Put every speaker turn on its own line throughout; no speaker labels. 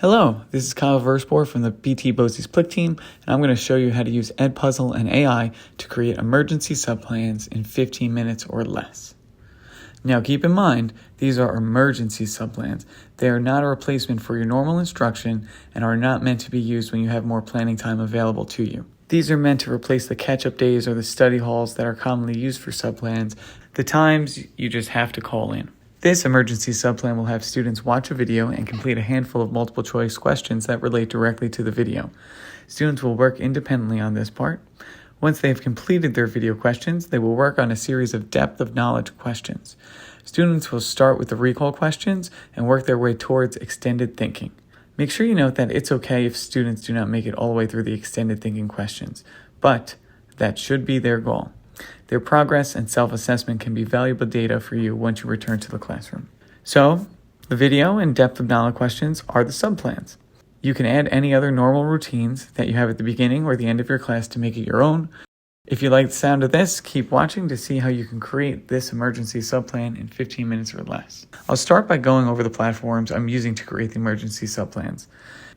Hello, this is Kyle Verspor from the BT Bosie's Plick team, and I'm going to show you how to use Edpuzzle and AI to create emergency subplans in 15 minutes or less. Now keep in mind, these are emergency subplans. They are not a replacement for your normal instruction and are not meant to be used when you have more planning time available to you. These are meant to replace the catch-up days or the study halls that are commonly used for subplans, the times you just have to call in. This emergency subplan will have students watch a video and complete a handful of multiple choice questions that relate directly to the video. Students will work independently on this part. Once they have completed their video questions, they will work on a series of depth of knowledge questions. Students will start with the recall questions and work their way towards extended thinking. Make sure you note that it's okay if students do not make it all the way through the extended thinking questions, but that should be their goal. Their progress and self-assessment can be valuable data for you once you return to the classroom. So, the video and depth of knowledge questions are the subplans. You can add any other normal routines that you have at the beginning or the end of your class to make it your own. If you like the sound of this, keep watching to see how you can create this emergency subplan in 15 minutes or less. I'll start by going over the platforms I'm using to create the emergency subplans.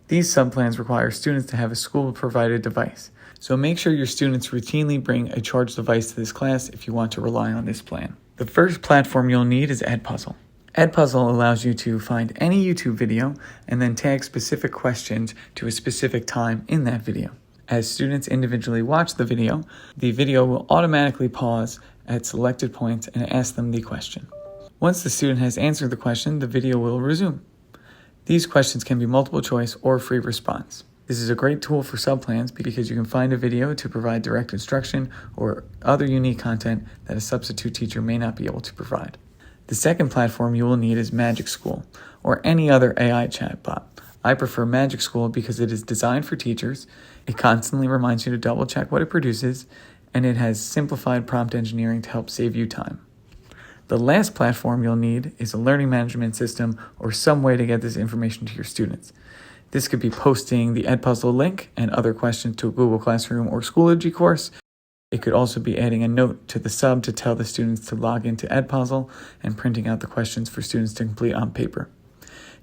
These subplans require students to have a school-provided device. So make sure your students routinely bring a charged device to this class if you want to rely on this plan. The first platform you'll need is Edpuzzle. Edpuzzle allows you to find any YouTube video and then tag specific questions to a specific time in that video. As students individually watch the video will automatically pause at selected points and ask them the question. Once the student has answered the question, the video will resume. These questions can be multiple choice or free response. This is a great tool for subplans because you can find a video to provide direct instruction or other unique content that a substitute teacher may not be able to provide. The second platform you will need is Magic School or any other AI chatbot. I prefer Magic School because it is designed for teachers, it constantly reminds you to double check what it produces, and it has simplified prompt engineering to help save you time. The last platform you'll need is a learning management system or some way to get this information to your students. This could be posting the Edpuzzle link and other questions to a Google Classroom or Schoology course. It could also be adding a note to the sub to tell the students to log into Edpuzzle and printing out the questions for students to complete on paper.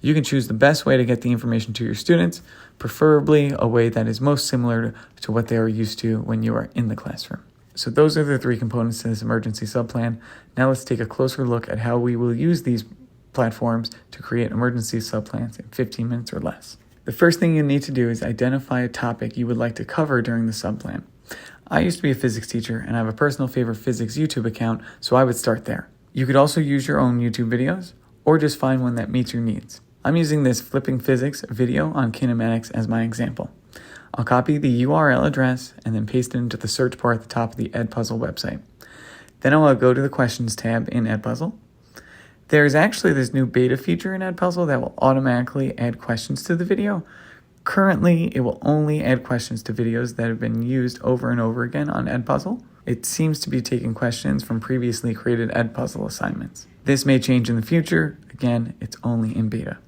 You can choose the best way to get the information to your students, preferably a way that is most similar to what they are used to when you are in the classroom. So those are the three components to this emergency subplan. Now let's take a closer look at how we will use these platforms to create emergency subplans in 15 minutes or less. The first thing you need to do is identify a topic you would like to cover during the subplan. I used to be a physics teacher and I have a personal favorite physics YouTube account, so I would start there. You could also use your own YouTube videos or just find one that meets your needs. I'm using this Flipping Physics video on kinematics as my example. I'll copy the URL address and then paste it into the search bar at the top of the Edpuzzle website. Then I will go to the questions tab in Edpuzzle. There's actually this new beta feature in Edpuzzle that will automatically add questions to the video. Currently, it will only add questions to videos that have been used over and over again on Edpuzzle. It seems to be taking questions from previously created Edpuzzle assignments. This may change in the future. Again, it's only in beta.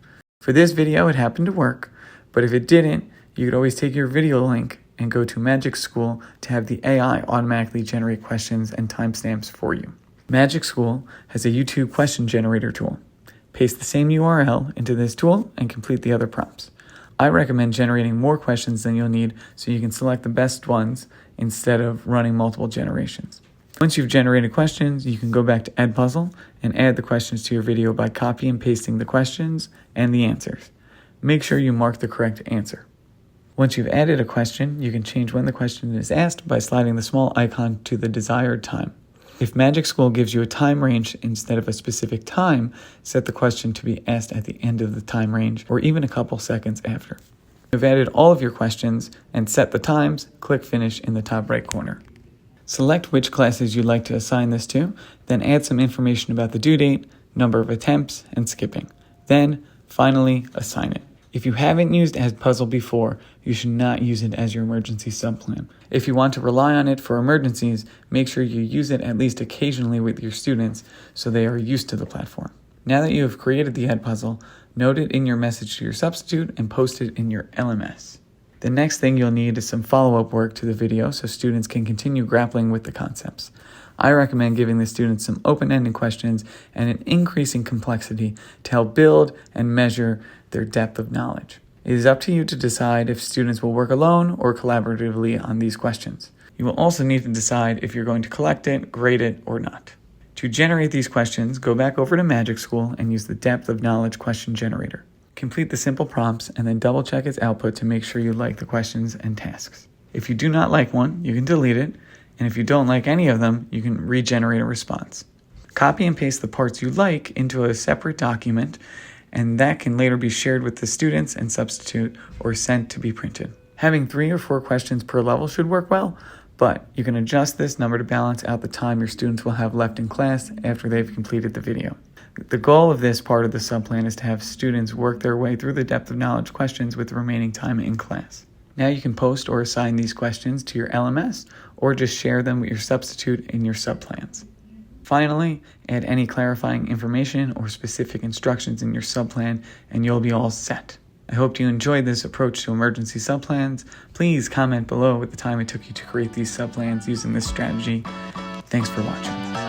For this video, it happened to work, but if it didn't, you could always take your video link and go to Magic School to have the AI automatically generate questions and timestamps for you. Magic School has a YouTube question generator tool. Paste the same URL into this tool and complete the other prompts. I recommend generating more questions than you'll need so you can select the best ones instead of running multiple generations. Once you've generated questions, you can go back to Edpuzzle and add the questions to your video by copy and pasting the questions and the answers. Make sure you mark the correct answer. Once you've added a question, you can change when the question is asked by sliding the small icon to the desired time. If Magic School gives you a time range instead of a specific time, set the question to be asked at the end of the time range or even a couple seconds after. You've added all of your questions and set the times, click Finish in the top right corner. Select which classes you'd like to assign this to, then add some information about the due date, number of attempts, and skipping. Then, finally, assign it. If you haven't used Edpuzzle before, you should not use it as your emergency subplan. If you want to rely on it for emergencies, make sure you use it at least occasionally with your students so they are used to the platform. Now that you have created the Edpuzzle, note it in your message to your substitute and post it in your LMS. The next thing you'll need is some follow-up work to the video so students can continue grappling with the concepts. I recommend giving the students some open-ended questions and an increasing complexity to help build and measure their depth of knowledge. It is up to you to decide if students will work alone or collaboratively on these questions. You will also need to decide if you're going to collect it, grade it, or not. To generate these questions, go back over to Magic School and use the Depth of Knowledge question generator. Complete the simple prompts and then double check its output to make sure you like the questions and tasks. If you do not like one, you can delete it, and if you don't like any of them, you can regenerate a response. Copy and paste the parts you like into a separate document, and that can later be shared with the students and substitute or sent to be printed. Having 3 or 4 questions per level should work well, but you can adjust this number to balance out the time your students will have left in class after they've completed the video. The goal of this part of the subplan is to have students work their way through the depth of knowledge questions with the remaining time in class. Now you can post or assign these questions to your LMS or just share them with your substitute in your subplans. Finally, add any clarifying information or specific instructions in your subplan and you'll be all set. I hope you enjoyed this approach to emergency subplans. Please comment below with the time it took you to create these subplans using this strategy. Thanks for watching.